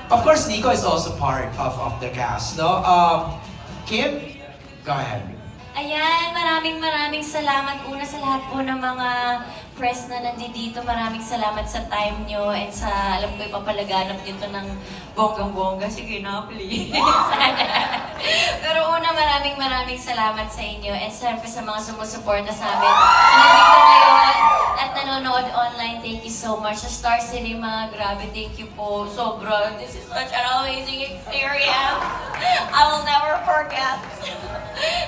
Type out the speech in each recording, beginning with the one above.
Of course, Nico is also part of the cast, no? Kim, go ahead. Ayan, maraming salamat una sa lahat po ng mga press na nandito. Maraming salamat sa time nyo and sa, alam ko, ipapalaganap nyo to ng bonggang-bongga. Sige na, please. Pero una, maraming salamat sa inyo and siyempre sa mga sumusuporta sa amin. Nandito ngayon at nanonood online, thank you so much. Sa Star Cinema, grabe, thank you po. Sobra, this is such an amazing experience. I will never forget.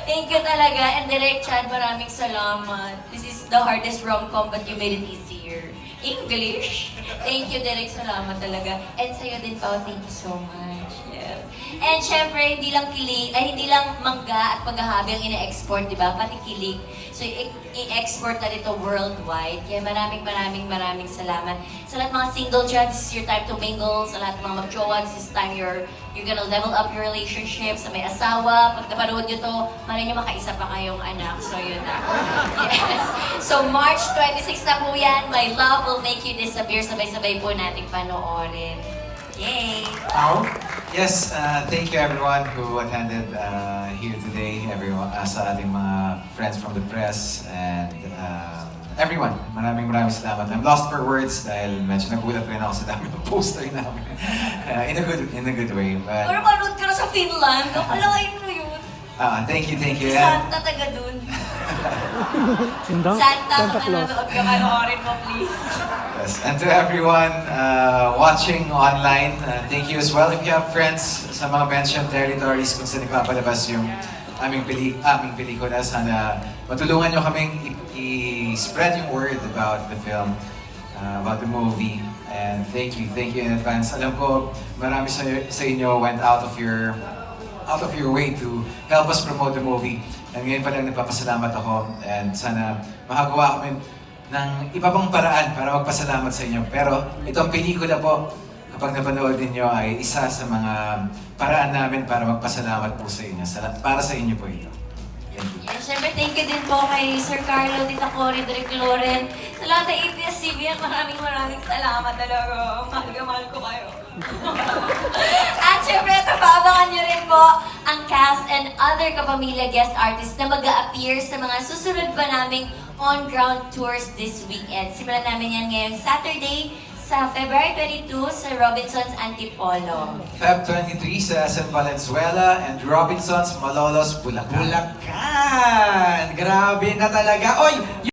Thank you talaga. And Direk Chad, maraming salamat. This is the hardest rom-com but you made it easier. English. Thank you, Direk. Salamat talaga. And sa'yo din, Pao, thank you so much. Yes. And syempre, hindi lang mangga at paghahabi ang ina-export, di ba? Pati kilig. So, i-export na dito worldwide. Kaya maraming salamat. Sa lahat mga single dyan, this is your time to mingle. Sa lahat ng mga mag-jowa, this is time you're gonna level up your relationship. Sa may asawa, pag napanood nyo to, malay nyo makaisa pa kayong anak. So, yun na. Yes. So, March 26 na po yan. My Love Will Make You Disappear. Sabay-sabay po nating panoorin. Yay! Pao? Yes, thank you everyone who attended here today, everyone, sa ating mga friends from the press, and everyone. Maraming salamat. I'm lost for words dahil medyo nagulat rin ako sa dami ng poster namin. In a good way. But, Pero manood ka na sa Finland. Akalain mo yun. thank you. Si Santa taga dun. Santa, kung nanonood ka, panoorin mo please. Yes, and to everyone watching online, thank you as well. If you have friends sa mga mentioned territories kung saan nagpapalabas yung aming pelikula, sana matulungan nyo kaming i-spread yung word about the film, about the movie. And thank you in advance. Alam ko, marami sa inyo went out of your way to help us promote the movie. And ngayon pa lang nagpapasalamat ako, and sana makagawa kami ng iba pang paraan para magpasalamat sa inyo. Pero itong pelikula po, kapag napanood ninyo, ay isa sa mga paraan namin para magpasalamat po sa inyo. Para sa inyo po ito. Thank you. And syempre, thank you din po kay Sir Carlo, Tita Cory, Direk Loren. Sa lahat ng ABS-CBN, maraming salamat talaga. Mahal ko kayo. At syempre, papabangan nyo rin po ang cast and other kapamilya guest artists na mag-a-appear sa mga susunod pa naming on-ground tours this weekend. Simulan namin yan ngayong Saturday sa February 22 sa Robinson's Antipolo. Feb 23 sa San Valenzuela and Robinson's Malolos, Bulacan. Bulacan! Grabe na talaga. Oy!